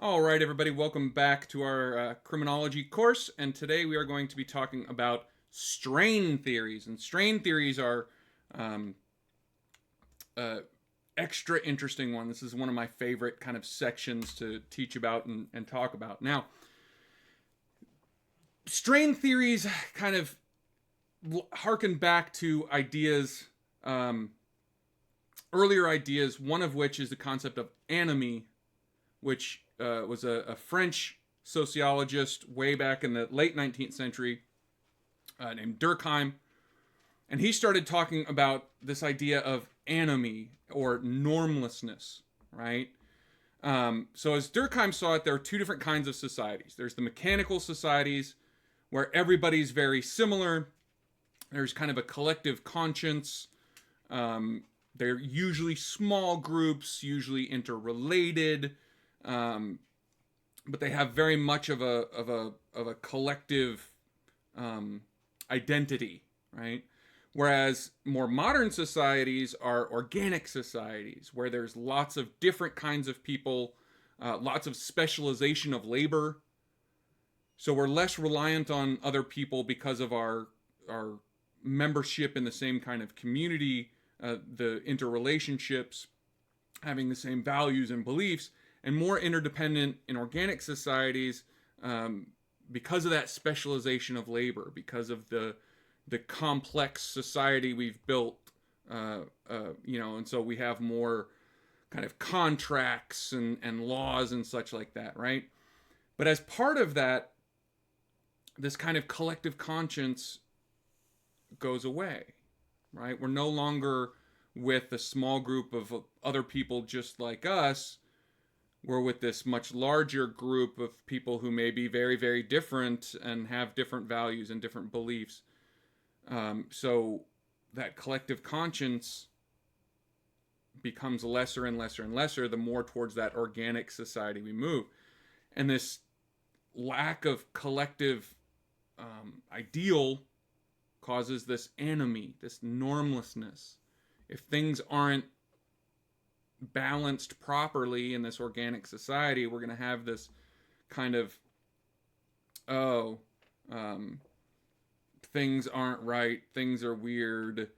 All right, everybody, welcome back to our criminology course. And today we are going to be talking about strain theories. And strain theories are um, uh, extra interesting one. This is one of my favorite kind of sections to teach about and talk about. Now, strain theories kind of harken back to ideas, um, earlier ideas, one of which is the concept of anomie, which was a French sociologist way back in the late 19th century named Durkheim. And he started talking about this idea of anomie or normlessness, right? So, as Durkheim saw it, there are two different kinds of societies. There's the mechanical societies where everybody's very similar, there's kind of a collective conscience. They're usually small groups, usually interrelated. Um, but they have very much of a collective um, identity, right? Whereas more modern societies are organic societies where there's lots of different kinds of people, lots of specialization of labor. So we're less reliant on other people because of our membership in the same kind of community, the interrelationships, having the same values and beliefs, and more interdependent in organic societies because of that specialization of labor, because of the complex society we've built, and so we have more kind of contracts and laws and such like that, right? But as part of that, this kind of collective conscience goes away, right? We're no longer with a small group of other people just like us. We're with this much larger group of people who may be very, very different and have different values and different beliefs. So that collective conscience becomes lesser and lesser and lesser the more towards that organic society we move. And this lack of collective ideal causes this anomie, this normlessness. If things aren't balanced properly in this organic society, we're going to have this kind of, oh, um, things aren't right, things are weird,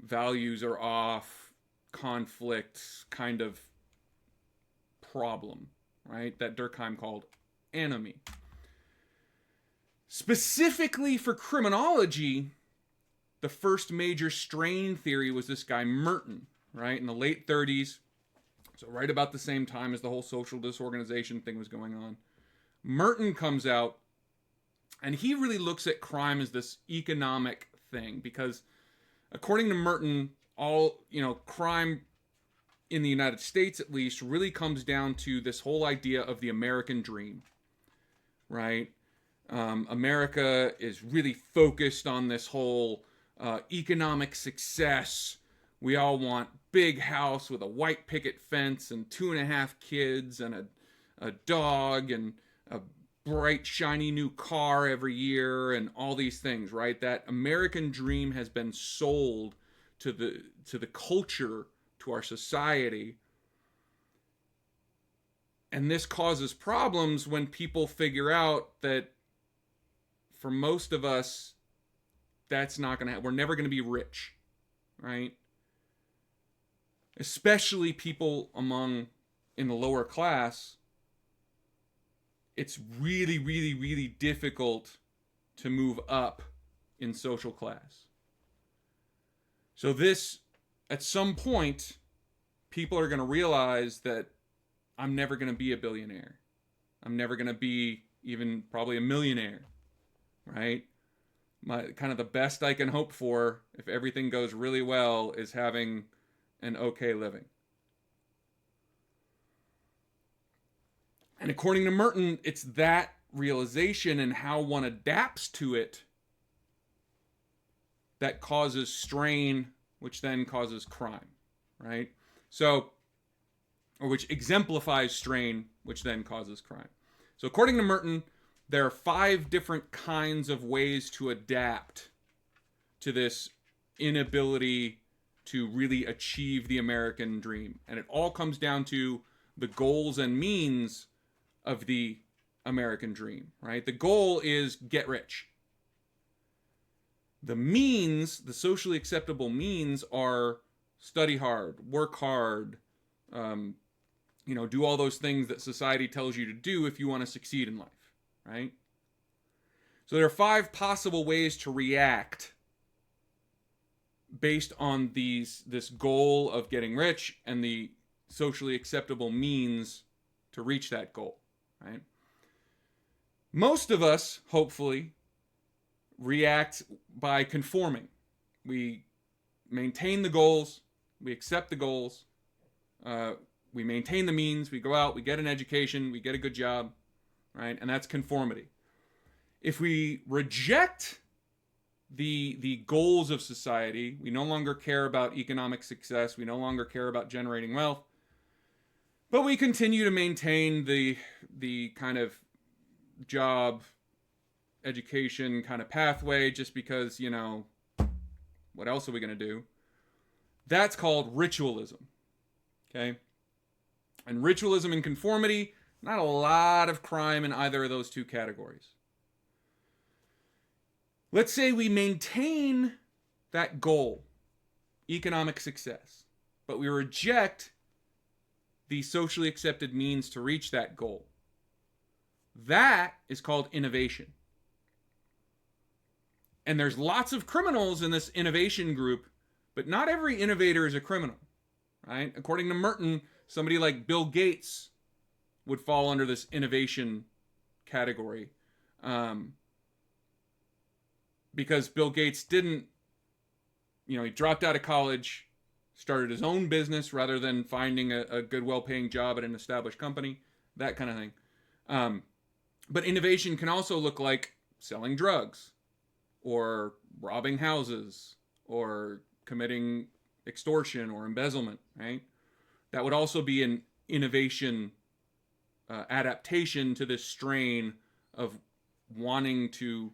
values are off, conflict kind of problem, right? That Durkheim called anomie. Specifically for criminology, the first major strain theory was this guy Merton, right? In the late 30s, so right about the same time as the whole social disorganization thing was going on. Merton comes out and he really looks at crime as this economic thing because according to Merton, crime in the United States at least really comes down to this whole idea of the American dream, right? America is really focused on this whole economic success. We all want big house with a white picket fence and 2.5 kids and a dog and a bright shiny new car every year and all these things, right? That American dream has been sold to the culture, to our society. And this causes problems when people figure out that for most of us, that's not going to happen. We're never going to be rich, right? Especially people in the lower class. It's really, really, really difficult to move up in social class. So this, at some point, people are going to realize that I'm never going to be a billionaire. I'm never going to be even probably a millionaire, right? Kind of the best I can hope for if everything goes really well is having an okay living. And according to Merton, it's that realization and how one adapts to it that causes strain, which then causes crime, right? So, or which exemplifies strain, which then causes crime. So, according to Merton, there are 5 different kinds of ways to adapt to this inability to really achieve the American dream. And it all comes down to the goals and means of the American dream, right? The goal is get rich. The means, the socially acceptable means, are study hard, work hard, do all those things that society tells you to do if you want to succeed in life, right? So there are 5 possible ways to react based on this goal of getting rich and the socially acceptable means to reach that goal, right? Most of us, hopefully, react by conforming. We maintain the goals, we accept the goals, we maintain the means, we go out, we get an education, we get a good job, right? And that's conformity. If we reject the goals of society, we no longer care about economic success, we no longer care about generating wealth, but we continue to maintain the kind of job, education kind of pathway just because, what else are we going to do? That's called ritualism. Okay? And ritualism and conformity, not a lot of crime in either of those two categories. Let's say we maintain that goal, economic success, but we reject the socially accepted means to reach that goal. That is called innovation. And there's lots of criminals in this innovation group, but not every innovator is a criminal, right? According to Merton, somebody like Bill Gates would fall under this innovation category. Because Bill Gates didn't, he dropped out of college, started his own business rather than finding a good, well-paying job at an established company, that kind of thing. But innovation can also look like selling drugs, or robbing houses, or committing extortion or embezzlement, right? That would also be an innovation adaptation to this strain of wanting to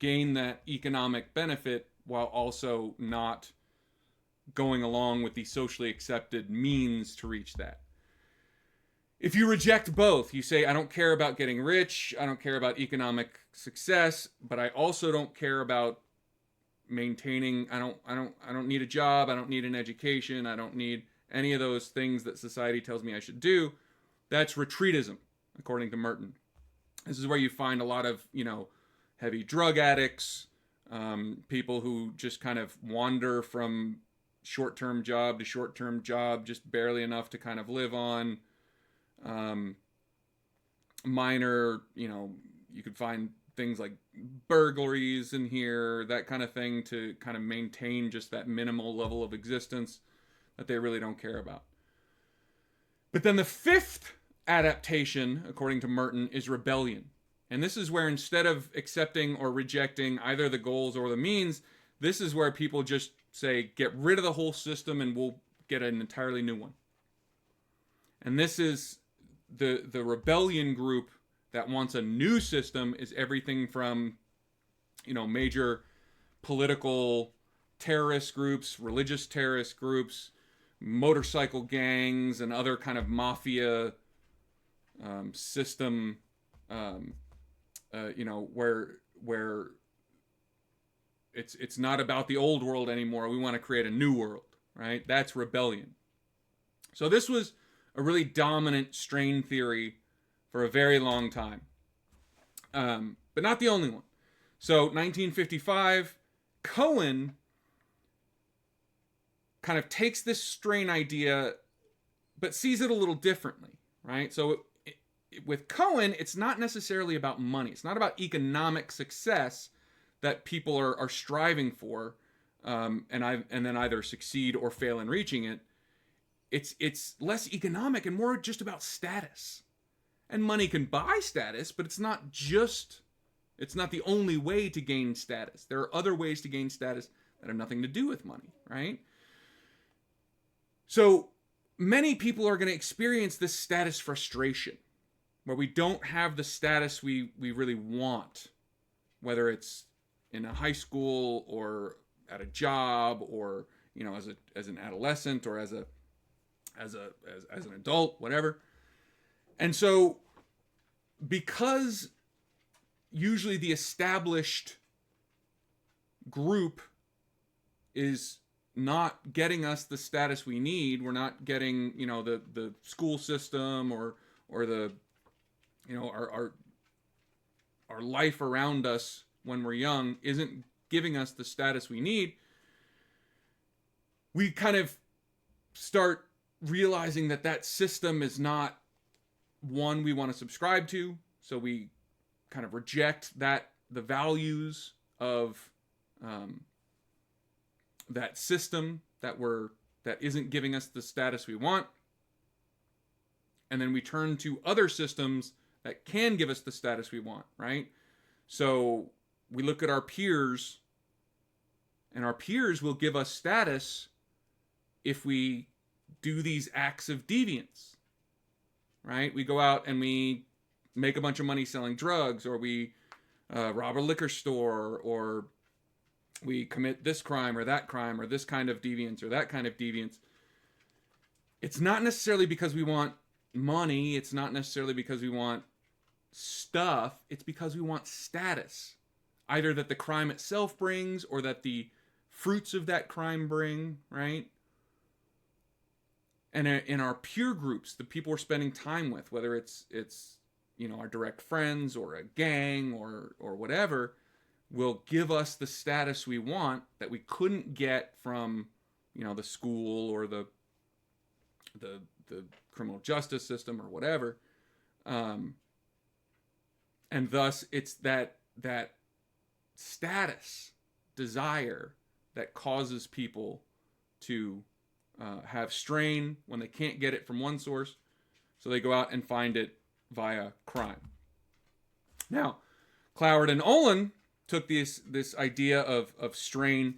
gain that economic benefit while also not going along with the socially accepted means to reach that. If you reject both, you say, I don't care about getting rich, I don't care about economic success, but I also don't care about maintaining, I don't need a job, I don't need an education, I don't need any of those things that society tells me I should do. That's retreatism, according to Merton. This is where you find a lot of, heavy drug addicts, people who just kind of wander from short-term job to short-term job, just barely enough to kind of live on. Minor, you could find things like burglaries in here, that kind of thing, to kind of maintain just that minimal level of existence that they really don't care about. But then the 5th adaptation, according to Merton, is rebellion. And this is where, instead of accepting or rejecting either the goals or the means, this is where people just say, get rid of the whole system and we'll get an entirely new one. And this is the rebellion group that wants a new system, is everything from, major political terrorist groups, religious terrorist groups, motorcycle gangs, and other kind of mafia system, where it's not about the old world anymore. We want to create a new world, right? That's rebellion. So this was a really dominant strain theory for a very long time, but not the only one. So 1955, Cohen kind of takes this strain idea, but sees it a little differently, right? So with Cohen, it's not necessarily about money. It's not about economic success that people are striving for, and then either succeed or fail in reaching it. It's less economic and more just about status. And money can buy status, but it's not the only way to gain status. There are other ways to gain status that have nothing to do with money, right? So many people are going to experience this status frustration, where we don't have the status we really want, whether it's in a high school or at a job, or as an adolescent, or as an adult, whatever. And so, because usually the established group is not getting us the status we need, we're not getting, the school system or the, our life around us when we're young isn't giving us the status we need, we kind of start realizing that system is not one we want to subscribe to. So we kind of reject the values of that system that isn't giving us the status we want. And then we turn to other systems that can give us the status we want, right? So we look at our peers, and our peers will give us status if we do these acts of deviance, right? We go out and we make a bunch of money selling drugs, or we rob a liquor store, or we commit this crime or this kind of deviance or that kind of deviance. It's not necessarily because we want money. It's not necessarily because we want stuff. It's because we want status, either that the crime itself brings or that the fruits of that crime bring, right? And in our peer groups, the people we're spending time with, whether it's our direct friends or a gang or whatever, will give us the status we want that we couldn't get from the school or the criminal justice system or whatever. And thus it's that status desire that causes people to have strain when they can't get it from one source, so they go out and find it via crime. Now, Cloward and Olin took this idea of strain,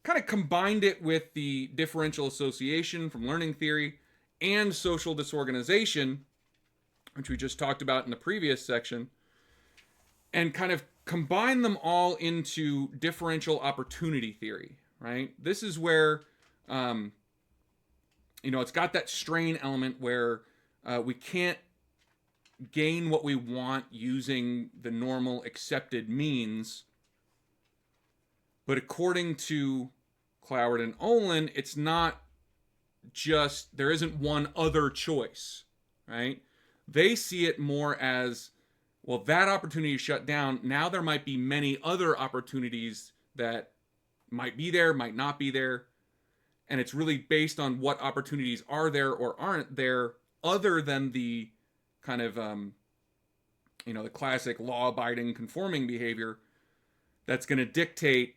kind of combined it with the differential association from learning theory and social disorganization, which we just talked about in the previous section, and kind of combine them all into differential opportunity theory, right? This is where it's got that strain element where we can't gain what we want using the normal accepted means. But according to Cloward and Olin, it's not just, there isn't one other choice, right? They see it more as, well, that opportunity is shut down. Now there might be many other opportunities that might be there, might not be there. And it's really based on what opportunities are there or aren't there, other than the kind of, the classic law-abiding conforming behavior that's going to dictate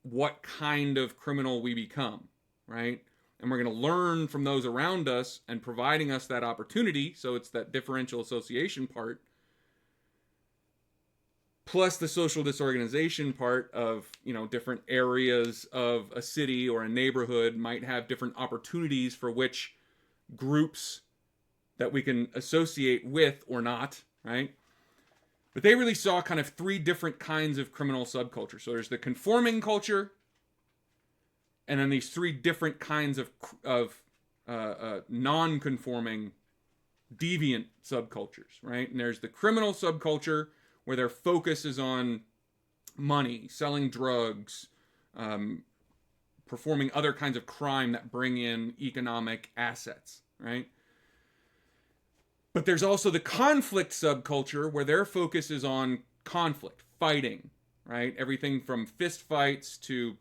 what kind of criminal we become, right? And we're going to learn from those around us and providing us that opportunity. So it's that differential association part, plus the social disorganization part of, different areas of a city or a neighborhood might have different opportunities for which groups that we can associate with or not, right? But they really saw kind of three different kinds of criminal subculture. So there's the conforming culture, and then these three different kinds of non-conforming deviant subcultures, right? And there's the criminal subculture, where their focus is on money, selling drugs, performing other kinds of crime that bring in economic assets, right? But there's also the conflict subculture, where their focus is on conflict, fighting, right? Everything from fist fights to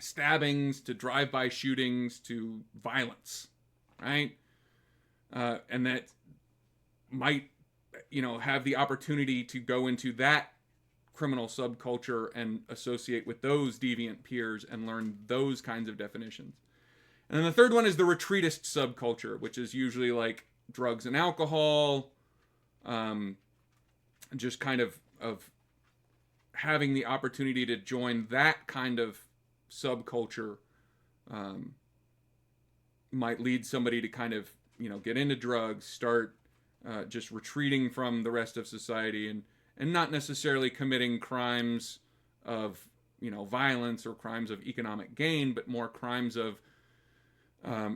stabbings to drive-by shootings to violence, right? And that might, have the opportunity to go into that criminal subculture and associate with those deviant peers and learn those kinds of definitions. And then the third one is the retreatist subculture, which is usually like drugs and alcohol, just kind of having the opportunity to join that kind of subculture might lead somebody to kind of, get into drugs, start just retreating from the rest of society and not necessarily committing crimes of, violence or crimes of economic gain, but more crimes of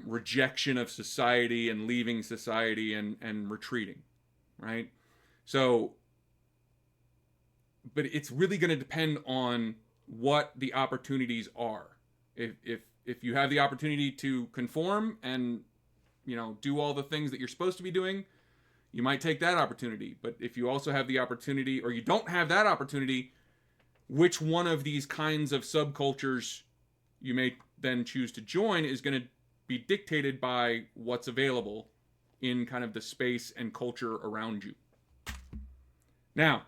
rejection of society and leaving society and retreating, right? So, but it's really going to depend on what the opportunities are. If you have the opportunity to conform and, you know, do all the things that you're supposed to be doing, you might take that opportunity. But if you also have the opportunity, or you don't have that opportunity, which one of these kinds of subcultures you may then choose to join is going to be dictated by what's available in kind of the space and culture around you. Now,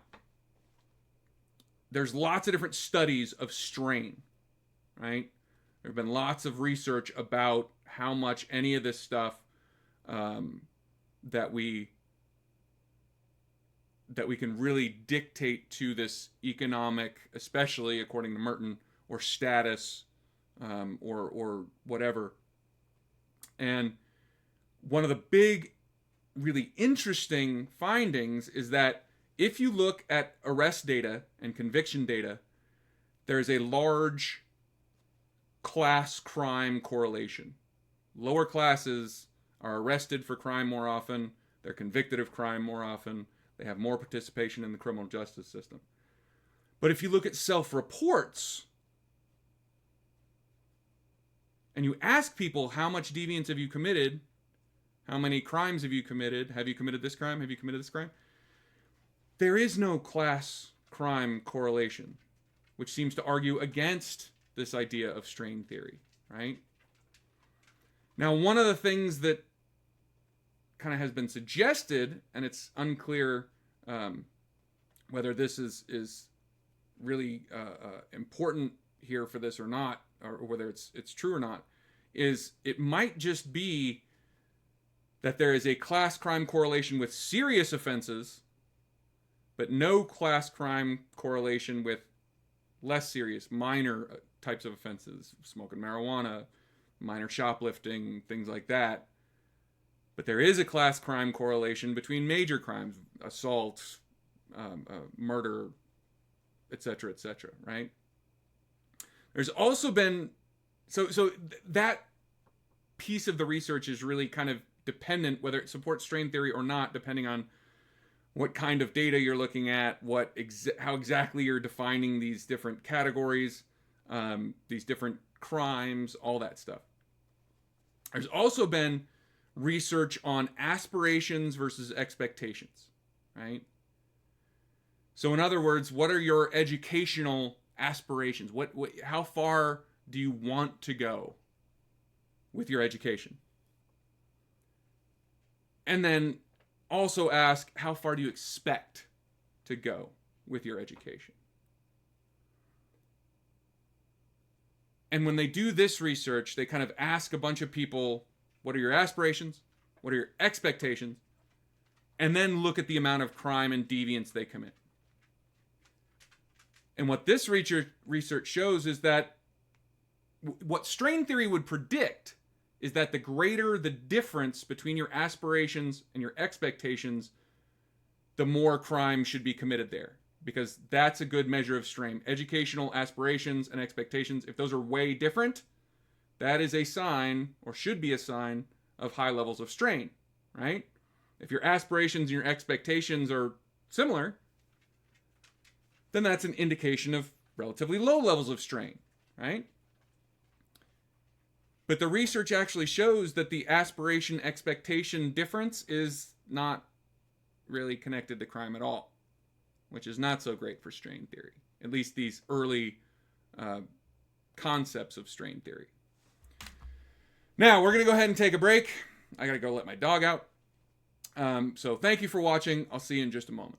there's lots of different studies of strain, right? There have been lots of research about how much any of this stuff that we can really dictate to this economic, especially according to Merton, or status, or whatever. And one of the big, really interesting findings is that if you look at arrest data and conviction data, there's a large class crime correlation. Lower classes are arrested for crime more often, they're convicted of crime more often, they have more participation in the criminal justice system. But if you look at self-reports, and you ask people, how much deviance have you committed? How many crimes have you committed? Have you committed this crime? Have you committed this crime? There is no class crime correlation, which seems to argue against this idea of strain theory, right? Now, one of the things that kind of has been suggested, and it's unclear whether this is really important here for this or not, or whether it's true or not, is it might just be that there is a class crime correlation with serious offenses, but no class crime correlation with less serious, minor types of offenses, smoking marijuana, minor shoplifting, things like that. But there is a class crime correlation between major crimes, assault, murder, etc., right? There's also been, so that piece of the research is really kind of dependent, whether it supports strain theory or not, depending on what kind of data you're looking at, how exactly you're defining these different categories, these different crimes, all that stuff. There's also been research on aspirations versus expectations, right? So in other words, what are your educational aspirations? How far do you want to go with your education? And then also ask, how far do you expect to go with your education? And when they do this research, they kind of ask a bunch of people, what are your aspirations? What are your expectations? And then look at the amount of crime and deviance they commit. And what this research shows is that what strain theory would predict is that the greater the difference between your aspirations and your expectations, the more crime should be committed there. Because that's a good measure of strain. Educational aspirations and expectations, if those are way different, that is a sign, or should be a sign, of high levels of strain, right? If your aspirations and your expectations are similar, then that's an indication of relatively low levels of strain, right? But the research actually shows that the aspiration-expectation difference is not really connected to crime at all, which is not so great for strain theory, at least these early concepts of strain theory. Now, we're going to go ahead and take a break. I got to go let my dog out. So thank you for watching. I'll see you in just a moment.